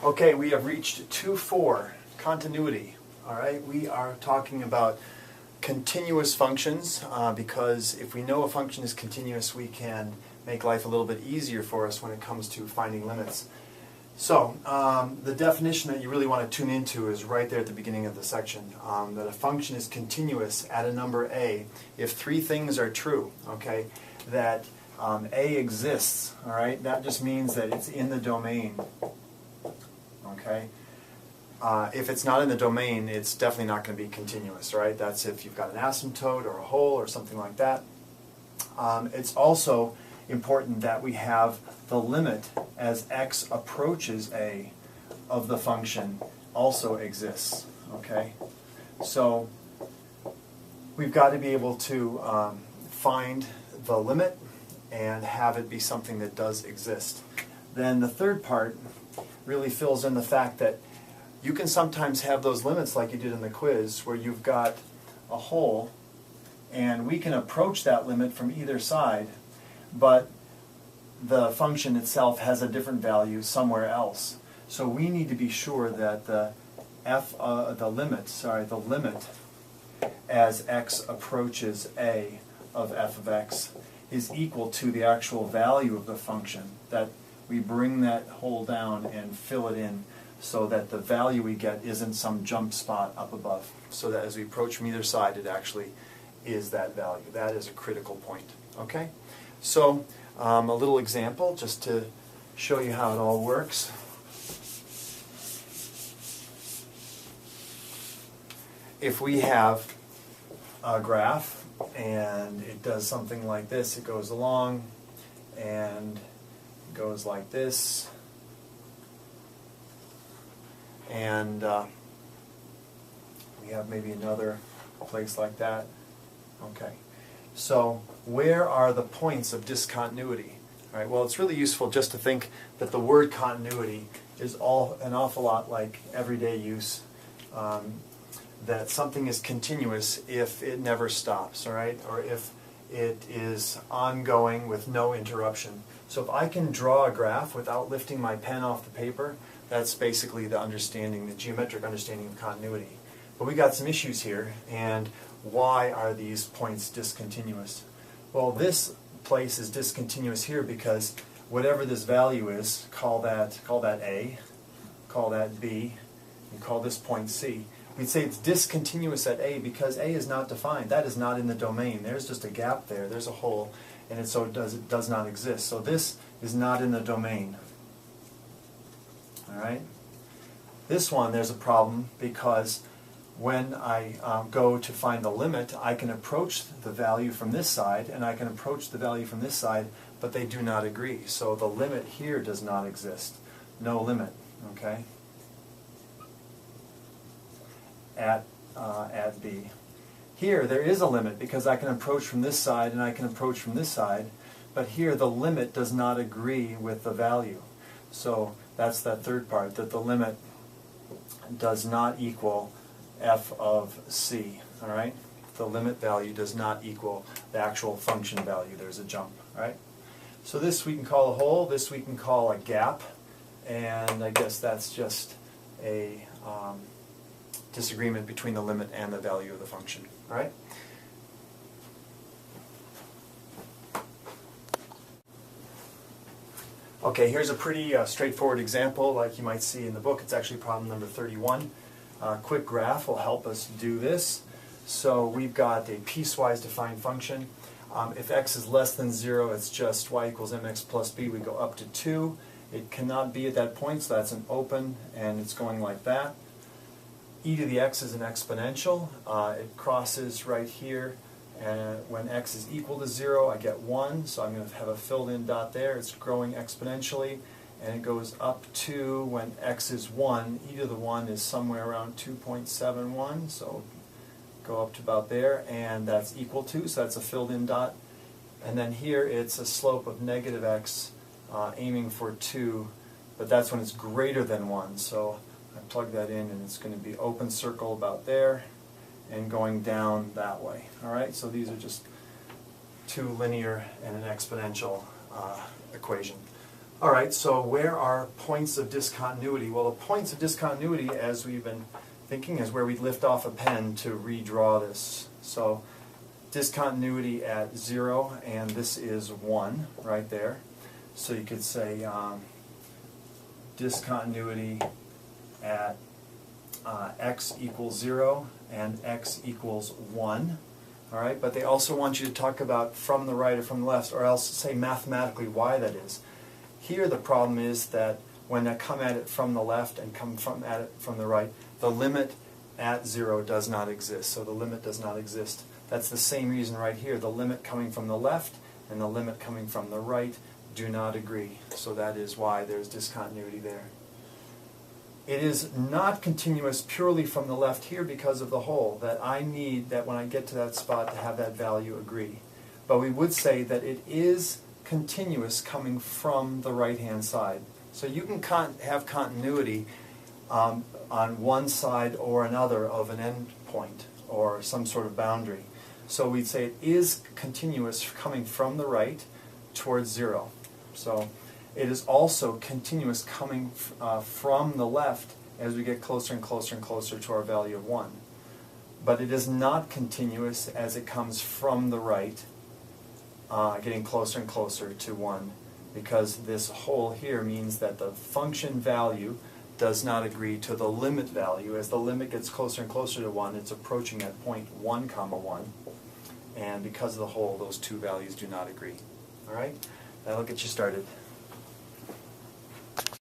Okay, we have reached 2.4, continuity. All right, we are talking about continuous functions because if we know a function is continuous, we can make life a little bit easier for us when it comes to finding limits. So, the definition that you really want to tune into is right there at the beginning of the section, that a function is continuous at a number a if three things are true, okay? That a exists, all right? That just means that it's in the domain, okay? If it's not in the domain, it's definitely not going to be continuous, right? That's if you've got an asymptote or a hole or something like that. It's also important that we have the limit as x approaches a of the function also exists, okay? So we've got to be able to find the limit and have it be something that does exist. Then the third part really fills in the fact that you can sometimes have those limits like you did in the quiz where you've got a hole and we can approach that limit from either side, but the function itself has a different value somewhere else. So we need to be sure that the limit as x approaches a of f of x is equal to the actual value of the function, that we bring that hole down and fill it in so that the value we get isn't some jump spot up above, so that as we approach from either side it actually is that value. That is a critical point. Okay? So a little example just to show you how it all works. If we have a graph and it does something like this, it goes along and goes like this, and we have maybe another place like that. Okay. So where are the points of discontinuity? All right, well, it's really useful just to think that the word continuity is an awful lot like everyday use, that something is continuous if it never stops, all right, or if it is ongoing with no interruption. So if I can draw a graph without lifting my pen off the paper, that's basically the understanding, the geometric understanding of continuity. But we got some issues here, and why are these points discontinuous? Well, this place is discontinuous here because whatever this value is, call that A, call that B, and call this point C. We'd say it's discontinuous at A because A is not defined. That is not in the domain. There's just a gap there. There's a hole, and it does not exist. So this is not in the domain. All right? This one, there's a problem because when I go to find the limit, I can approach the value from this side and I can approach the value from this side, but they do not agree. So the limit here does not exist. No limit, okay, at B. Here there is a limit because I can approach from this side and I can approach from this side, but here the limit does not agree with the value. So that's that third part, that the limit does not equal f of c, all right? The limit value does not equal the actual function value. There's a jump, all right? So this we can call a hole, this we can call a gap, and I guess that's just a disagreement between the limit and the value of the function, all right? Okay, here's a pretty straightforward example like you might see in the book. It's actually problem number 31. Quick graph will help us do this. So we've got a piecewise defined function. If x is less than 0, it's just y equals mx plus b. We go up to 2. It cannot be at that point, so that's an open, and it's going like that. E to the x is an exponential. It crosses right here, and when x is equal to 0, I get 1, so I'm going to have a filled-in dot there. It's growing exponentially. And it goes up to, when x is 1, e to the 1 is somewhere around 2.71, so go up to about there, and that's equal to, so that's a filled-in dot. And then here it's a slope of negative x, aiming for 2, but that's when it's greater than 1, so I plug that in and it's going to be open circle about there, and going down that way. Alright, so these are just two linear and an exponential equation. All right, so where are points of discontinuity? Well, the points of discontinuity, as we've been thinking, is where we lift off a pen to redraw this. So discontinuity at 0, and this is 1 right there. So you could say discontinuity at x equals 0 and x equals 1. All right, but they also want you to talk about from the right or from the left, or else say mathematically why that is. Here the problem is that when I come at it from the left and come at it from the right, the limit at 0 does not exist. So the limit does not exist. That's the same reason right here. The limit coming from the left and the limit coming from the right do not agree. So that is why there's discontinuity there. It is not continuous purely from the left here because of the hole, that I need that when I get to that spot to have that value agree. But we would say that it is continuous coming from the right-hand side. So you can have continuity on one side or another of an endpoint or some sort of boundary. So we'd say it is continuous coming from the right towards 0. So it is also continuous coming from the left as we get closer and closer and closer to our value of 1. But it is not continuous as it comes from the right, getting closer and closer to 1, because this hole here means that the function value does not agree to the limit value. As the limit gets closer and closer to 1, it's approaching at point 1 comma 1. And because of the hole, those two values do not agree. All right? That'll get you started.